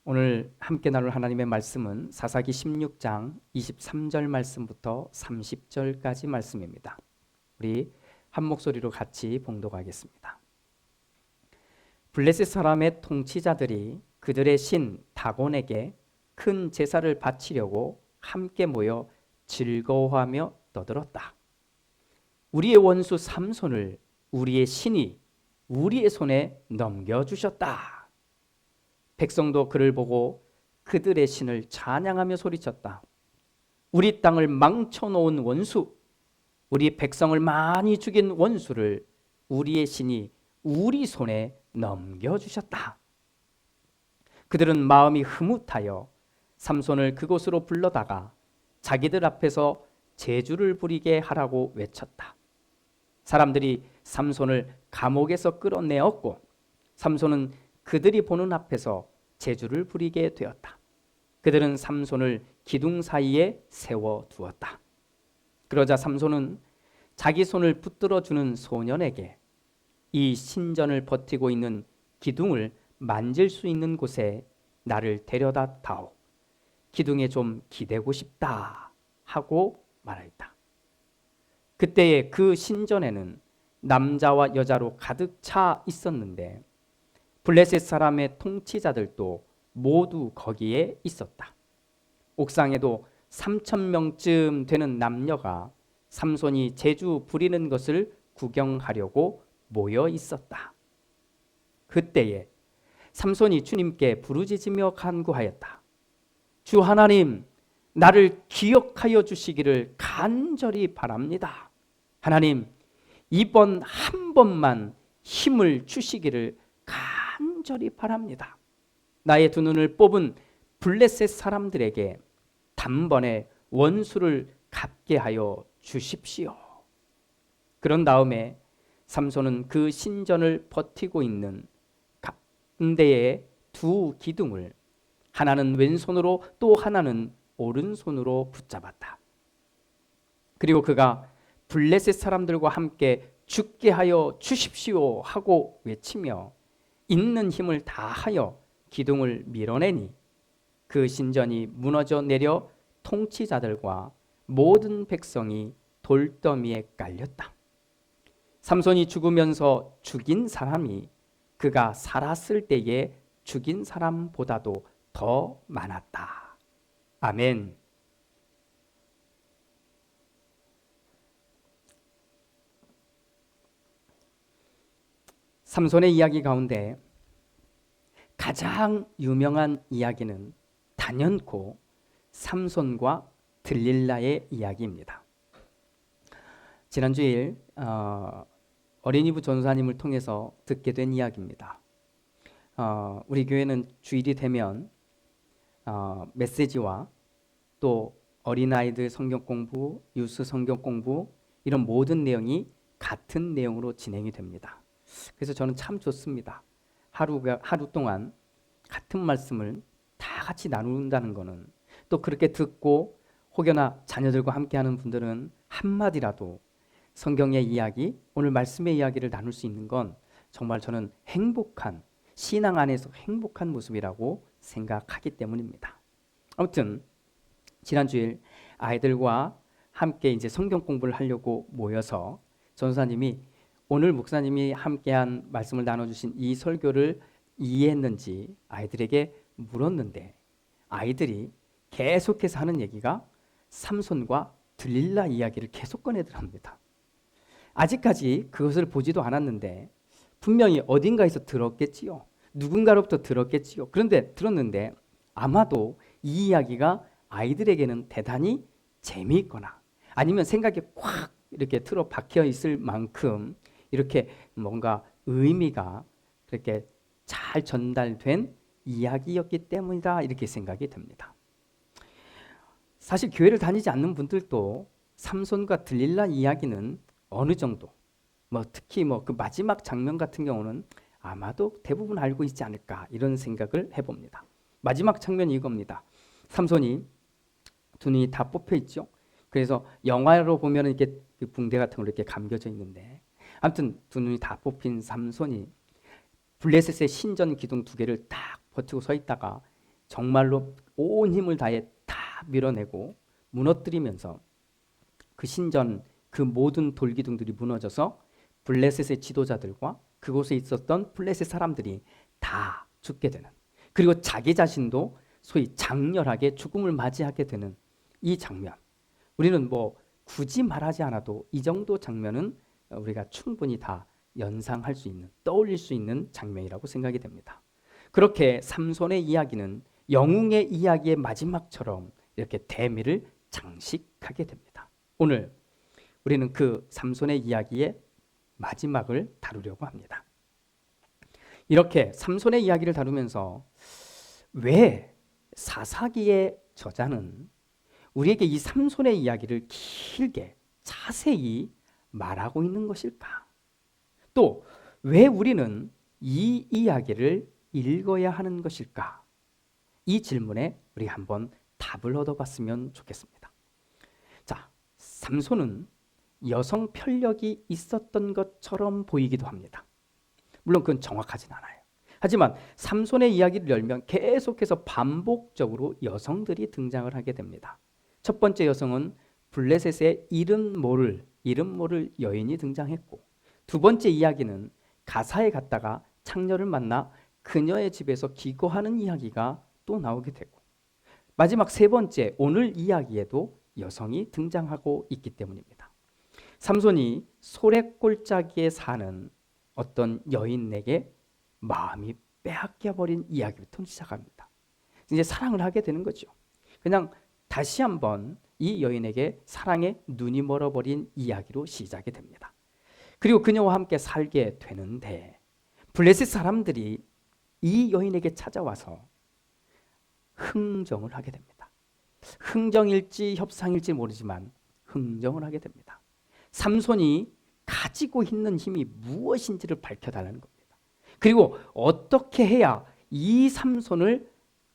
오늘 함께 나눌 하나님의 말씀은 사사기 16장 23절 말씀부터 30절까지 말씀입니다. 우리 한 목소리로 같이 봉독하겠습니다. 블레셋 사람의 통치자들이 그들의 신 다곤에게 큰 제사를 바치려고 함께 모여 즐거워하며 떠들었다. 우리의 원수 삼손을 우리의 신이 우리의 손에 넘겨주셨다. 백성도 그를 보고 그들의 신을 찬양하며 소리쳤다. 우리 땅을 망쳐놓은 원수, 우리 백성을 많이 죽인 원수를 우리의 신이 우리 손에 넘겨주셨다. 그들은 마음이 흐뭇하여 삼손을 그곳으로 불러다가 자기들 앞에서 제주를 부리게 하라고 외쳤다. 사람들이 삼손을 감옥에서 끌어내었고 삼손은 그들이 보는 앞에서 제주를 부리게 되었다. 그들은 삼손을 기둥 사이에 세워두었다. 그러자 삼손은 자기 손을 붙들어 주는 소년에게 이 신전을 버티고 있는 기둥을 만질 수 있는 곳에 나를 데려다 다오. 기둥에 좀 기대고 싶다 하고 말하였다. 그때의 그 신전에는 남자와 여자로 가득 차 있었는데 블레셋 사람의 통치자들도 모두 거기에 있었다. 옥상에도 3,000명쯤 되는 남녀가 삼손이 제주 부리는 것을 구경하려고 모여 있었다. 그때에 삼손이 주님께 부르짖으며 간구하였다. 주 하나님, 나를 기억하여 주시기를 간절히 바랍니다. 하나님, 이번 한 번만 힘을 주시기를 간절히 바랍니다. 나의 두 눈을 뽑은 블레셋 사람들에게 단번에 원수를 갚게 하여 주십시오. 그런 다음에 삼손은 그 신전을 버티고 있는 가운데의 두 기둥을 하나는 왼손으로 또 하나는 오른손으로 붙잡았다. 그리고 그가 블레셋 사람들과 함께 죽게 하여 주십시오 하고 외치며 있는 힘을 다하여 기둥을 밀어내니 그 신전이 무너져 내려 통치자들과 모든 백성이 돌더미에 깔렸다. 삼손이 죽으면서 죽인 사람이 그가 살았을 때에 죽인 사람보다도 더 많았다. 아멘. 삼손의 이야기 가운데 가장 유명한 이야기는 단연코 삼손과 들릴라의 이야기입니다. 지난주일 어린이부 전사님을 통해서 듣게 된 이야기입니다. 우리 교회는 주일이 되면 메시지와 또 어린아이들 성경 공부, 유스 성경 공부 이런 모든 내용이 같은 내용으로 진행이 됩니다. 그래서 저는 참 좋습니다. 하루 동안 같은 말씀을 다 같이 나눈다는 것은 또 그렇게 듣고 혹여나 자녀들과 함께하는 분들은 한마디라도 성경의 이야기, 오늘 말씀의 이야기를 나눌 수 있는 건 정말 저는 행복한, 신앙 안에서 행복한 모습이라고 생각하기 때문입니다. 아무튼 지난주일 아이들과 함께 이제 성경 공부를 하려고 모여서 전사님이 오늘 목사님이 함께한 말씀을 나눠주신 이 설교를 이해했는지 아이들에게 물었는데 아이들이 계속해서 하는 얘기가 삼손과 들릴라 이야기를 계속 꺼내더랍니다. 아직까지 그것을 보지도 않았는데 분명히 어딘가에서 들었겠지요. 누군가로부터 들었겠지요. 그런데 들었는데 아마도 이 이야기가 아이들에게는 대단히 재미있거나 아니면 생각에 꽉 이렇게 틀어 박혀 있을 만큼 이렇게 뭔가 의미가 그렇게 잘 전달된 이야기였기 때문이다 이렇게 생각이 듭니다. 사실 교회를 다니지 않는 분들도 삼손과 들릴라 이야기는 어느 정도 특히 그 마지막 장면 같은 경우는 아마도 대부분 알고 있지 않을까 이런 생각을 해봅니다. 마지막 장면이 이겁니다. 삼손이 두 눈이 다 뽑혀 있죠. 그래서 영화로 보면 이렇게 붕대 같은 걸로 이렇게 감겨져 있는데 아무튼 두 눈이 다 뽑힌 삼손이 블레셋의 신전 기둥 두 개를 딱 버티고 서 있다가 정말로 온 힘을 다해 다 밀어내고 무너뜨리면서 그 신전 그 모든 돌기둥들이 무너져서 블레셋의 지도자들과 그곳에 있었던 블레셋 사람들이 다 죽게 되는, 그리고 자기 자신도 소위 장렬하게 죽음을 맞이하게 되는 이 장면, 우리는 뭐 굳이 말하지 않아도 이 정도 장면은 우리가 충분히 다 연상할 수 있는, 떠올릴 수 있는 장면이라고 생각이 됩니다. 그렇게 삼손의 이야기는 영웅의 이야기의 마지막처럼 이렇게 대미를 장식하게 됩니다. 오늘 우리는 그 삼손의 이야기의 마지막을 다루려고 합니다. 이렇게 삼손의 이야기를 다루면서 왜 사사기의 저자는 우리에게 이 삼손의 이야기를 길게 자세히 말하고 있는 것일까? 또 왜 우리는 이 이야기를 읽어야 하는 것일까? 이 질문에 우리 한번 답을 얻어봤으면 좋겠습니다. 자, 삼손은 여성 편력이 있었던 것처럼 보이기도 합니다. 물론 그건 정확하진 않아요. 하지만 삼손의 이야기를 열면 계속해서 반복적으로 여성들이 등장을 하게 됩니다. 첫 번째 여성은 블레셋의 이름 모를 여인이 등장했고, 두 번째 이야기는 가사에 갔다가 창녀를 만나 그녀의 집에서 기거하는 이야기가 또 나오게 되고, 마지막 세 번째 오늘 이야기에도 여성이 등장하고 있기 때문입니다. 삼손이 소래골짜기에 사는 어떤 여인에게 마음이 빼앗겨버린 이야기부터 시작합니다. 이제 사랑을 하게 되는 거죠. 그냥 다시 한번 이 여인에게 사랑에 눈이 멀어버린 이야기로 시작이 됩니다. 그리고 그녀와 함께 살게 되는데 블레셋 사람들이 이 여인에게 찾아와서 흥정을 하게 됩니다. 흥정일지 협상일지 모르지만 흥정을 하게 됩니다. 삼손이 가지고 있는 힘이 무엇인지를 밝혀달라는 겁니다. 그리고 어떻게 해야 이 삼손을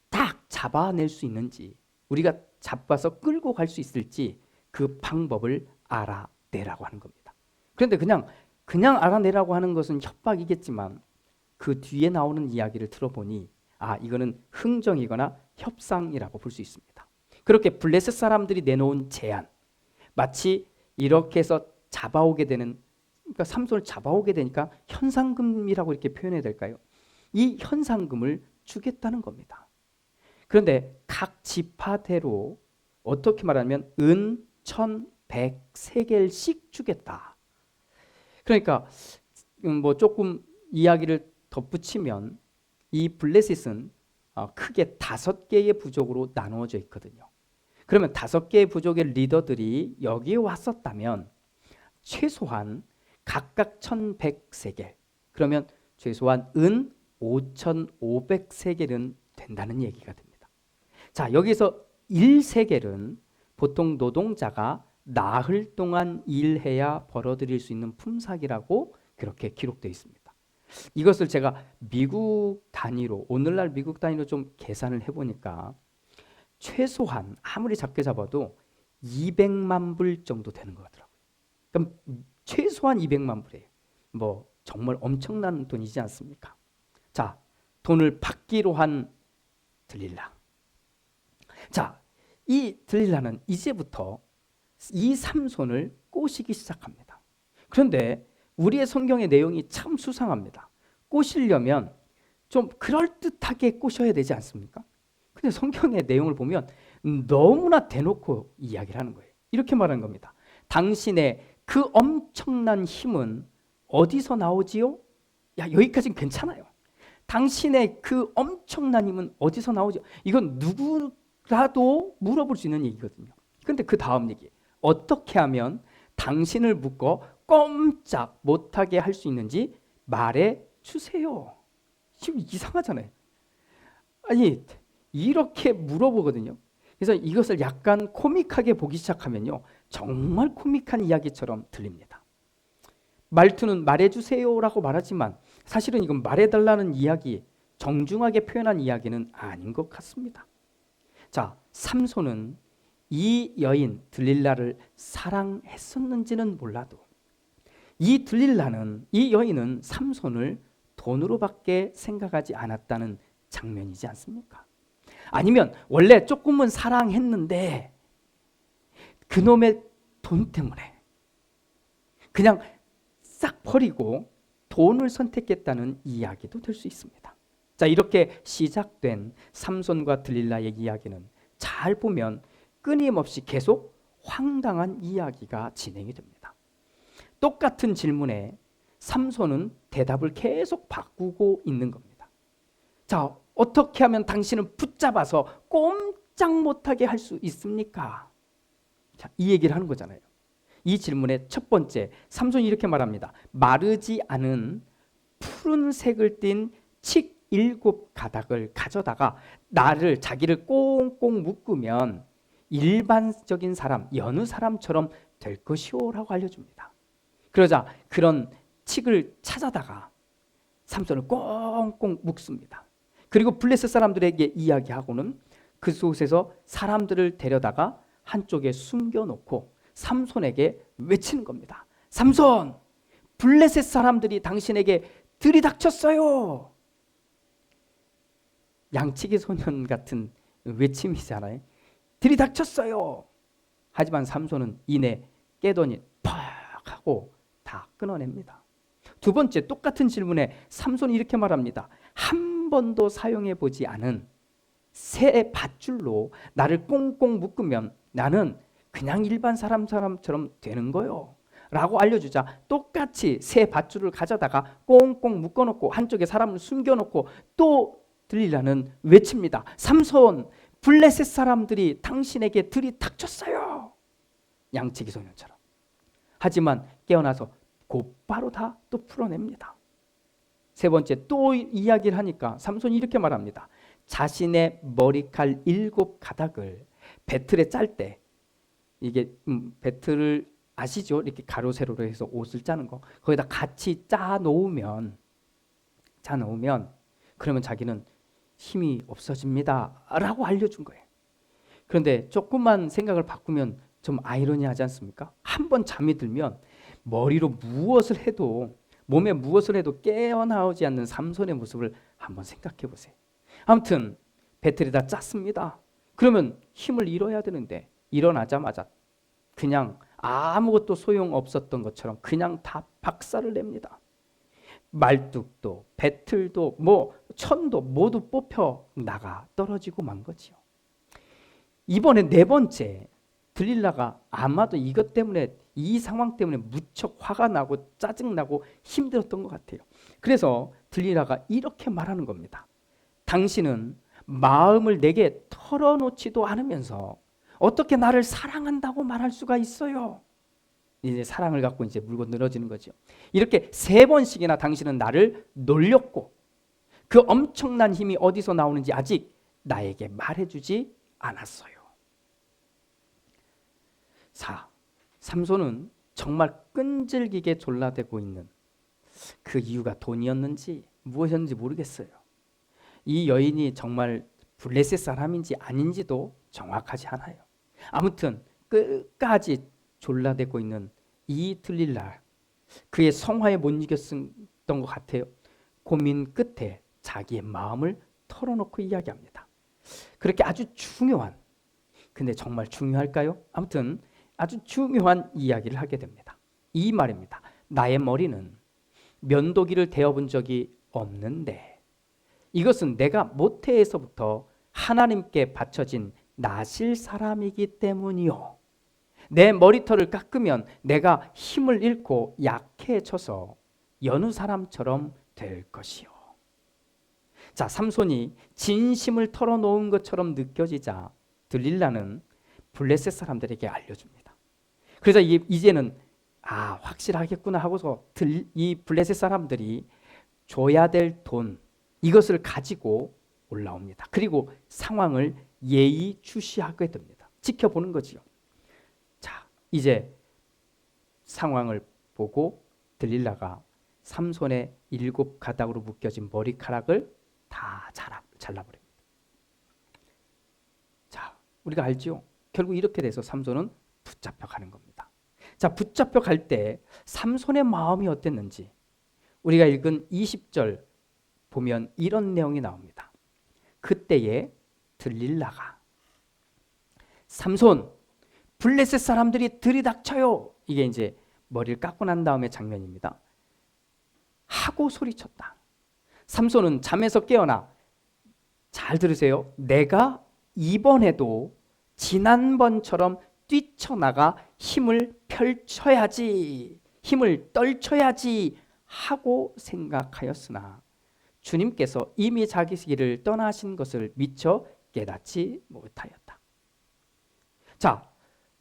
딱 잡아낼 수 있는지, 우리가 잡아서 끌고 갈 수 있을지 그 방법을 알아내라고 하는 겁니다. 그런데 그냥 알아내라고 하는 것은 협박이겠지만 그 뒤에 나오는 이야기를 들어보니 이거는 흥정이거나 협상이라고 볼 수 있습니다. 그렇게 블레셋 사람들이 내놓은 제안, 마치 이렇게 해서 잡아오게 되는, 그러니까 삼손을 잡아오게 되니까 현상금이라고 이렇게 표현해야 될까요? 이 현상금을 주겠다는 겁니다. 그런데 각 지파대로 어떻게 말하면 은 1,100세겔씩 주겠다. 그러니까 뭐 조금 이야기를 덧붙이면 이 블레셋은 크게 5개의 부족으로 나누어져 있거든요. 그러면 5개의 부족의 리더들이 여기에 왔었다면 최소한 각각 1,100세겔, 그러면 최소한 은 5,500세겔은 된다는 얘기가 됩니다. 자, 여기서 1세겔은 보통 노동자가 나흘 동안 일해야 벌어들일 수 있는 품삯이라고 그렇게 기록되어 있습니다. 이것을 제가 미국 단위로, 오늘날 미국 단위로 좀 계산을 해보니까 최소한 아무리 작게 잡아도 200만 불 정도 되는 것 같더라고요. 그럼 최소한 200만 불이에요. 뭐 정말 엄청난 돈이지 않습니까? 자, 돈을 받기로 한 들릴라. 자, 이 들릴라는 이제부터 이 삼손을 꼬시기 시작합니다. 그런데 우리의 성경의 내용이 참 수상합니다. 꼬시려면 좀 그럴듯하게 꼬셔야 되지 않습니까? 근데 성경의 내용을 보면 너무나 대놓고 이야기를 하는 거예요. 이렇게 말하는 겁니다. 당신의 그 엄청난 힘은 어디서 나오지요? 야, 여기까지는 괜찮아요. 당신의 그 엄청난 힘은 어디서 나오죠? 이건 누구라도 물어볼 수 있는 얘기거든요. 그런데 그 다음 얘기, 어떻게 하면 당신을 묶어 꼼짝 못하게 할 수 있는지 말해 주세요. 지금 이상하잖아요. 아니, 이렇게 물어보거든요. 그래서 이것을 약간 코믹하게 보기 시작하면요, 정말 코믹한 이야기처럼 들립니다. 말투는 말해주세요라고 말하지만 사실은 이건 말해달라는 이야기, 정중하게 표현한 이야기는 아닌 것 같습니다. 자, 삼손은 이 여인 들릴라를 사랑했었는지는 몰라도 이 여인은 삼손을 돈으로밖에 생각하지 않았다는 장면이지 않습니까? 아니면 원래 조금은 사랑했는데 그놈의 돈 때문에 그냥 싹 버리고 돈을 선택했다는 이야기도 될 수 있습니다. 자, 이렇게 시작된 삼손과 들릴라의 이야기는 잘 보면 끊임없이 계속 황당한 이야기가 진행이 됩니다. 똑같은 질문에 삼손은 대답을 계속 바꾸고 있는 겁니다. 자, 어떻게 하면 당신은 붙잡아서 꼼짝 못하게 할 수 있습니까? 자, 이 얘기를 하는 거잖아요. 이 질문의 첫 번째, 삼손이 이렇게 말합니다. 마르지 않은 푸른색을 띤 칡 7가닥을 가져다가 자기를 꽁꽁 묶으면 일반적인 사람, 여느 사람처럼 될 것이오 라고 알려줍니다. 그러자 그런 칡을 찾아다가 삼손을 꽁꽁 묶습니다. 그리고 블레셋 사람들에게 이야기하고는 그곳에서 사람들을 데려다가 한쪽에 숨겨놓고 삼손에게 외치는 겁니다. 삼손, 블레셋 사람들이 당신에게 들이닥쳤어요. 양치기 소년 같은 외침이잖아요. 들이닥쳤어요. 하지만 삼손은 이내 깨더니 팍 하고 다 끊어냅니다. 두 번째, 똑같은 질문에 삼손이 이렇게 말합니다. 한 번도 사용해 보지 않은 새 밧줄로 나를 꽁꽁 묶으면 나는 그냥 일반 사람처럼 되는 거요 라고 알려주자 똑같이 새 밧줄을 가져다가 꽁꽁 묶어놓고 한쪽에 사람을 숨겨놓고 또 들릴라는 외칩니다. 삼손, 블레셋 사람들이 당신에게 들이닥쳤어요. 양치기 소년처럼. 하지만 깨어나서 곧바로 다 또 풀어냅니다. 세 번째, 또 이야기를 하니까 삼손이 이렇게 말합니다. 자신의 머리칼 7가닥을 배틀에 짤 때, 이게 배틀을 아시죠? 이렇게 가로 세로로 해서 옷을 짜는 거. 거기다 같이 짜 놓으면 그러면 자기는 힘이 없어집니다 라고 알려준 거예요. 그런데 조금만 생각을 바꾸면 좀 아이러니하지 않습니까? 한번 잠이 들면 머리로 무엇을 해도, 몸에 무엇을 해도 깨어나오지 않는 삼손의 모습을 한번 생각해 보세요. 아무튼 배틀에다 짰습니다. 그러면 힘을 잃어야 되는데 일어나자마자 그냥 아무것도 소용없었던 것처럼 그냥 다 박살을 냅니다. 말뚝도 배틀도 천도 모두 뽑혀 나가 떨어지고 만 거지요. 이번에 네 번째, 들릴라가 아마도 이것 때문에, 이 상황 때문에 무척 화가 나고 짜증나고 힘들었던 것 같아요. 그래서 들릴라가 이렇게 말하는 겁니다. 당신은 마음을 내게 털어놓지도 않으면서 어떻게 나를 사랑한다고 말할 수가 있어요? 이제 사랑을 갖고 이제 물고 늘어지는 거죠. 이렇게 3번씩이나 당신은 나를 놀렸고 그 엄청난 힘이 어디서 나오는지 아직 나에게 말해주지 않았어요. 4. 삼손은 정말 끈질기게 졸라대고 있는 그 이유가 돈이었는지 무엇이었는지 모르겠어요. 이 여인이 정말 블레셋 사람인지 아닌지도 정확하지 않아요. 아무튼 끝까지 졸라대고 있는 이 들릴라, 그의 성화에 못 이겼던 것 같아요. 고민 끝에 자기의 마음을 털어놓고 이야기합니다. 그렇게 아주 중요한, 근데 정말 중요할까요? 아무튼 아주 중요한 이야기를 하게 됩니다. 이 말입니다. 나의 머리는 면도기를 대어본 적이 없는데 이것은 내가 모태에서부터 하나님께 바쳐진 나실 사람이기 때문이요. 내 머리털을 깎으면 내가 힘을 잃고 약해져서 여느 사람처럼 될 것이요. 자, 삼손이 진심을 털어놓은 것처럼 느껴지자 들릴라는 블레셋 사람들에게 알려줍니다. 그래서 이제는 확실하겠구나 하고서 이 블레셋 사람들이 줘야 될 돈, 이것을 가지고 올라옵니다. 그리고 상황을 예의주시하게 됩니다. 지켜보는 거지요. 자, 이제 상황을 보고 들릴라가 삼손의 7가닥으로 묶여진 머리카락을 다 잘라버립니다. 자, 우리가 알죠? 결국 이렇게 돼서 삼손은 붙잡혀 가는 겁니다. 자, 붙잡혀 갈 때 삼손의 마음이 어땠는지 우리가 읽은 20절 보면 이런 내용이 나옵니다. 그때에 들릴라가. 삼손, 블레셋 사람들이 들이닥쳐요. 이게 이제 머리를 깎고 난 다음에 장면입니다. 하고 소리쳤다. 삼손은 잠에서 깨어나, 잘 들으세요. 내가 이번에도 지난번처럼 뛰쳐나가 힘을 펼쳐야지, 힘을 떨쳐야지 하고 생각하였으나 주님께서 이미 자기 길을 떠나신 것을 미처 깨닫지 못하였다. 자,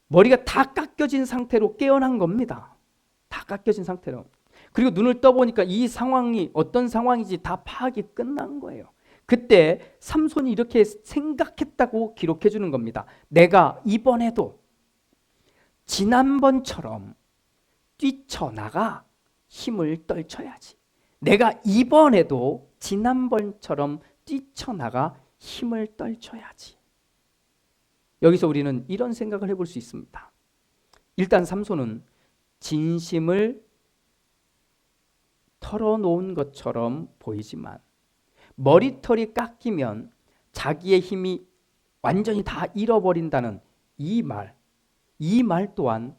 머리가 다 깎여진 상태로 깨어난 겁니다. 다 깎여진 상태로. 그리고 눈을 떠보니까 이 상황이 어떤 상황인지 다 파악이 끝난 거예요. 그때 삼손이 이렇게 생각했다고 기록해 주는 겁니다. 내가 이번에도 지난번처럼 뛰쳐나가 힘을 떨쳐야지. 내가 이번에도 지난번처럼 뛰쳐나가 힘을 떨쳐야지. 여기서 우리는 이런 생각을 해볼 수 있습니다. 일단 삼손은 진심을 털어놓은 것처럼 보이지만 머리털이 깎이면 자기의 힘이 완전히 다 잃어버린다는 이 말 또한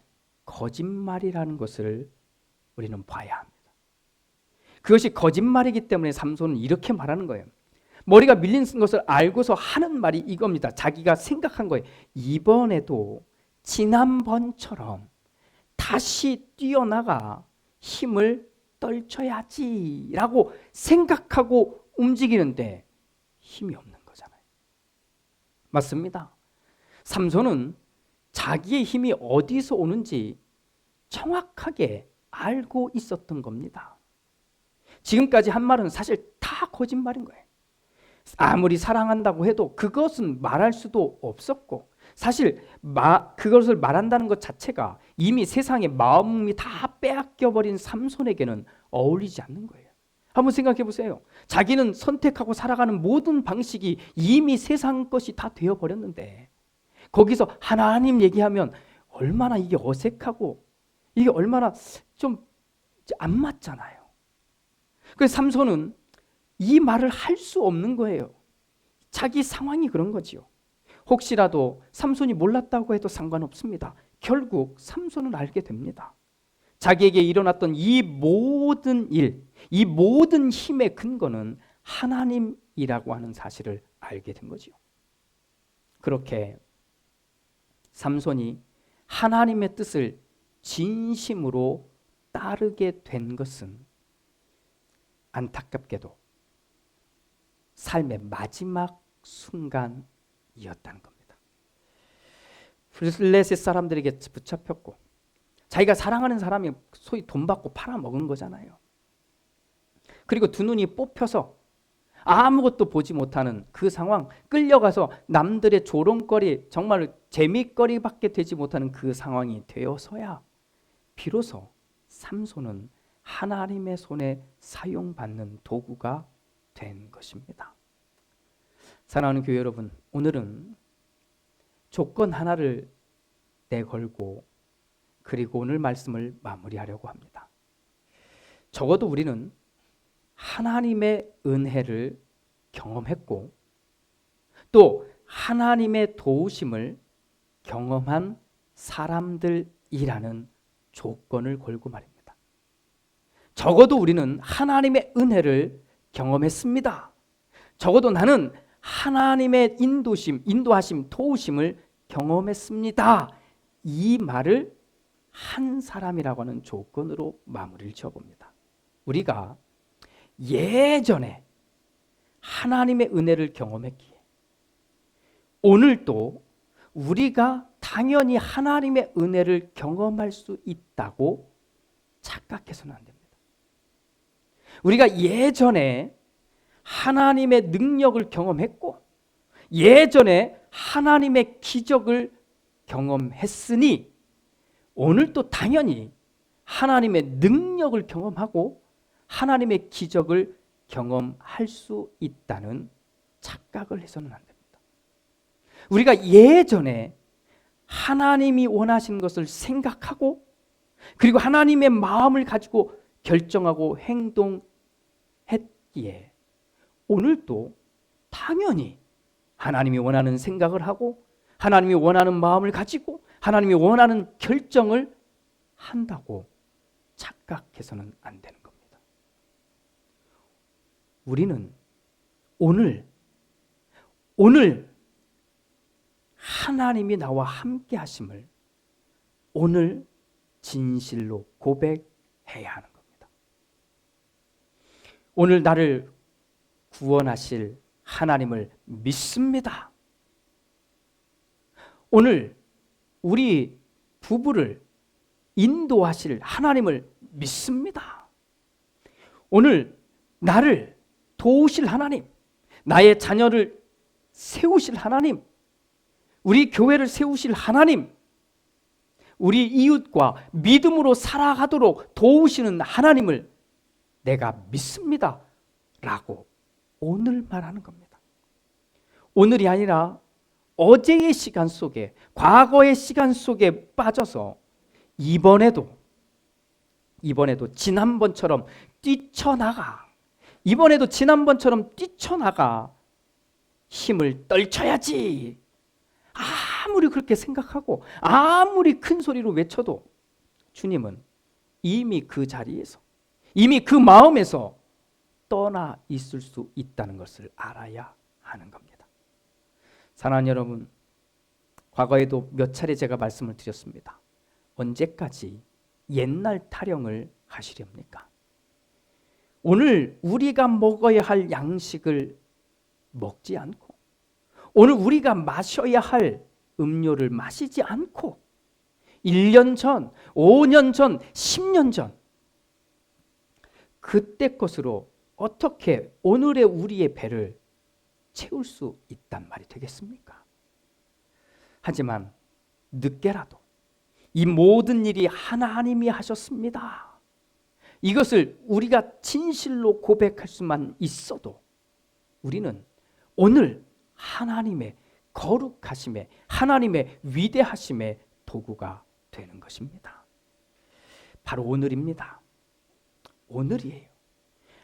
거짓말이라는 것을 우리는 봐야 합니다. 그것이 거짓말이기 때문에 삼손은 이렇게 말하는 거예요. 머리가 밀린 것을 알고서 하는 말이 이겁니다. 자기가 생각한 거예요. 이번에도 지난번처럼 다시 뛰어나가 힘을 떨쳐야지라고 생각하고 움직이는데 힘이 없는 거잖아요. 맞습니다. 삼손은 자기의 힘이 어디서 오는지 정확하게 알고 있었던 겁니다. 지금까지 한 말은 사실 다 거짓말인 거예요. 아무리 사랑한다고 해도 그것은 말할 수도 없었고, 사실 그것을 말한다는 것 자체가 이미 세상의 마음이 다 빼앗겨버린 삼손에게는 어울리지 않는 거예요. 한번 생각해 보세요. 자기는 선택하고 살아가는 모든 방식이 이미 세상 것이 다 되어버렸는데 거기서 하나님 얘기하면 얼마나 이게 어색하고 이게 얼마나 좀 안 맞잖아요. 그래서 삼손은 이 말을 할 수 없는 거예요. 자기 상황이 그런 거지요. 혹시라도 삼손이 몰랐다고 해도 상관없습니다. 결국 삼손은 알게 됩니다. 자기에게 일어났던 이 모든 일, 이 모든 힘의 근거는 하나님이라고 하는 사실을 알게 된 거지요. 그렇게 삼손이 하나님의 뜻을 진심으로 따르게 된 것은 안타깝게도 삶의 마지막 순간이었다는 겁니다. 블레셋 사람들에게 붙잡혔고 자기가 사랑하는 사람이 소위 돈 받고 팔아먹은 거잖아요. 그리고 두 눈이 뽑혀서 아무것도 보지 못하는 그 상황, 끌려가서 남들의 조롱거리, 정말 재미거리밖에 되지 못하는 그 상황이 되어서야 비로소 삼손은 하나님의 손에 사용받는 도구가 된 것입니다. 사랑하는 교회 여러분, 오늘은 조건 하나를 내걸고 그리고 오늘 말씀을 마무리하려고 합니다. 적어도 우리는 하나님의 은혜를 경험했고 또 하나님의 도우심을 경험한 사람들이라는 조건을 걸고 말입니다. 적어도 우리는 하나님의 은혜를 경험했습니다. 적어도 나는 하나님의 인도하심, 도우심을 경험했습니다. 이 말을 한 사람이라고 하는 조건으로 마무리를 지어봅니다. 우리가 예전에 하나님의 은혜를 경험했기에 오늘도 우리가 당연히 하나님의 은혜를 경험할 수 있다고 착각해서는 안 됩니다. 우리가 예전에 하나님의 능력을 경험했고 예전에 하나님의 기적을 경험했으니 오늘도 당연히 하나님의 능력을 경험하고 하나님의 기적을 경험할 수 있다는 착각을 해서는 안 됩니다. 우리가 예전에 하나님이 원하신 것을 생각하고 그리고 하나님의 마음을 가지고 결정하고 행동했기에 오늘도 당연히 하나님이 원하는 생각을 하고 하나님이 원하는 마음을 가지고 하나님이 원하는 결정을 한다고 착각해서는 안 되는 겁니다. 우리는 오늘 하나님이 나와 함께 하심을 오늘 진실로 고백해야 하는 겁니다. 오늘 나를 구원하실 하나님을 믿습니다. 오늘 우리 부부를 인도하실 하나님을 믿습니다. 오늘 나를 도우실 하나님, 나의 자녀를 세우실 하나님, 우리 교회를 세우실 하나님, 우리 이웃과 믿음으로 살아가도록 도우시는 하나님을 내가 믿습니다 라고 오늘 말하는 겁니다. 오늘이 아니라 어제의 시간 속에, 과거의 시간 속에 빠져서 이번에도 지난번처럼 뛰쳐나가 힘을 떨쳐야지. 아무리 그렇게 생각하고 아무리 큰 소리로 외쳐도 주님은 이미 그 자리에서, 이미 그 마음에서 떠나 있을 수 있다는 것을 알아야 하는 겁니다. 사랑하는 여러분, 과거에도 몇 차례 제가 말씀을 드렸습니다. 언제까지 옛날 타령을 하시렵니까? 오늘 우리가 먹어야 할 양식을 먹지 않고, 오늘 우리가 마셔야 할 음료를 마시지 않고 1년 전, 5년 전, 10년 전 그때 것으로 어떻게 오늘의 우리의 배를 채울 수 있단 말이 되겠습니까? 하지만 늦게라도 이 모든 일이 하나님이 하셨습니다. 이것을 우리가 진실로 고백할 수만 있어도 우리는 오늘 하나님의 거룩하심에, 하나님의 위대하심의 도구가 되는 것입니다. 바로 오늘입니다. 오늘이에요.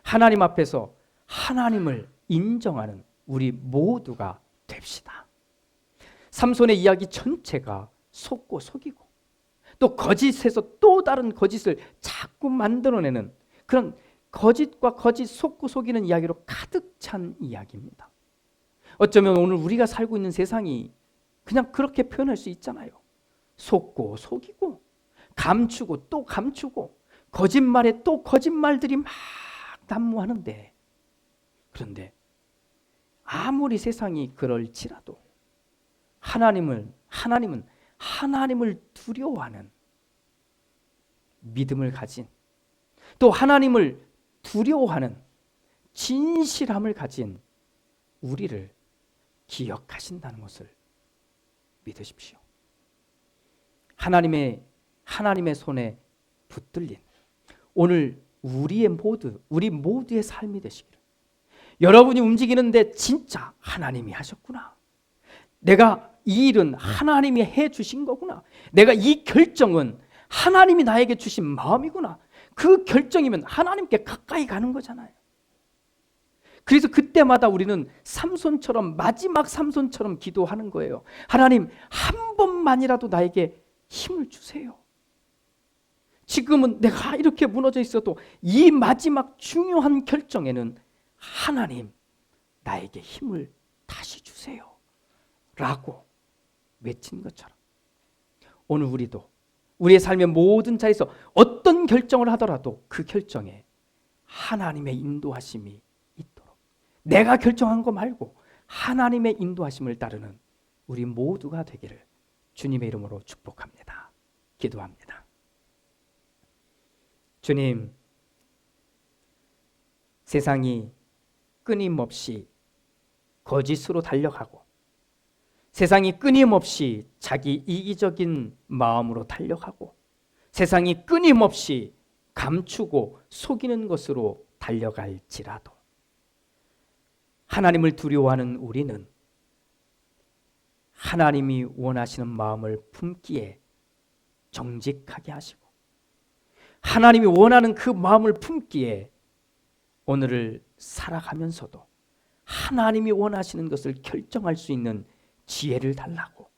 하나님 앞에서 하나님을 인정하는 우리 모두가 됩시다. 삼손의 이야기 전체가 속고 속이고 또 거짓에서 또 다른 거짓을 자꾸 만들어내는 그런 거짓과 거짓 속고 속이는 이야기로 가득 찬 이야기입니다. 어쩌면 오늘 우리가 살고 있는 세상이 그냥 그렇게 표현할 수 있잖아요. 속고 속이고 감추고 또 감추고 거짓말에 또 거짓말들이 막 난무하는데, 그런데 아무리 세상이 그럴지라도 하나님은 하나님을 두려워하는 믿음을 가진, 또 하나님을 두려워하는 진실함을 가진 우리를 기억하신다는 것을 믿으십시오. 하나님의 손에 붙들린 오늘 우리 모두의 삶이 되시기를. 여러분이 움직이는데 진짜 하나님이 하셨구나. 내가 이 일은 하나님이 해 주신 거구나. 내가 이 결정은 하나님이 나에게 주신 마음이구나. 그 결정이면 하나님께 가까이 가는 거잖아요. 그래서 그때마다 우리는 마지막 삼손처럼 기도하는 거예요. 하나님, 한 번만이라도 나에게 힘을 주세요. 지금은 내가 이렇게 무너져 있어도 이 마지막 중요한 결정에는 하나님, 나에게 힘을 다시 주세요 라고 외친 것처럼 오늘 우리도 우리의 삶의 모든 자리에서 어떤 결정을 하더라도 그 결정에 하나님의 인도하심이 있도록, 내가 결정한 거 말고 하나님의 인도하심을 따르는 우리 모두가 되기를 주님의 이름으로 축복합니다. 기도합니다. 주님, 세상이 끊임없이 거짓으로 달려가고 세상이 끊임없이 자기 이기적인 마음으로 달려가고 세상이 끊임없이 감추고 속이는 것으로 달려갈지라도 하나님을 두려워하는 우리는 하나님이 원하시는 마음을 품기에 정직하게 하시고 하나님이 원하는 그 마음을 품기에 오늘을 살아가면서도 하나님이 원하시는 것을 결정할 수 있는 지혜를 달라고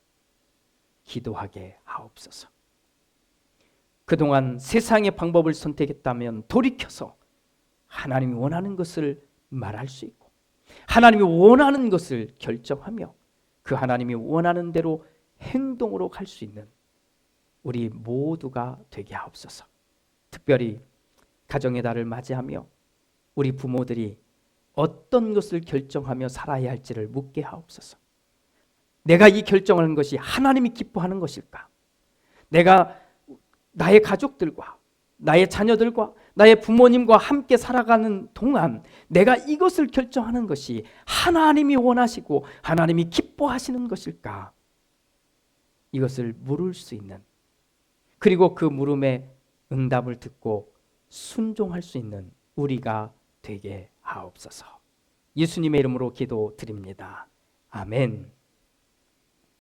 기도하게 하옵소서. 그동안 세상의 방법을 선택했다면 돌이켜서 하나님이 원하는 것을 말할 수 있고 하나님이 원하는 것을 결정하며 그 하나님이 원하는 대로 행동으로 갈 수 있는 우리 모두가 되게 하옵소서. 특별히 가정의 달을 맞이하며 우리 부모들이 어떤 것을 결정하며 살아야 할지를 묻게 하옵소서. 내가 이 결정하는 것이 하나님이 기뻐하는 것일까? 내가 나의 가족들과 나의 자녀들과 나의 부모님과 함께 살아가는 동안 내가 이것을 결정하는 것이 하나님이 원하시고 하나님이 기뻐하시는 것일까? 이것을 물을 수 있는, 그리고 그 물음에 응답을 듣고 순종할 수 있는 우리가 되게 하옵소서. 예수님의 이름으로 기도드립니다. 아멘.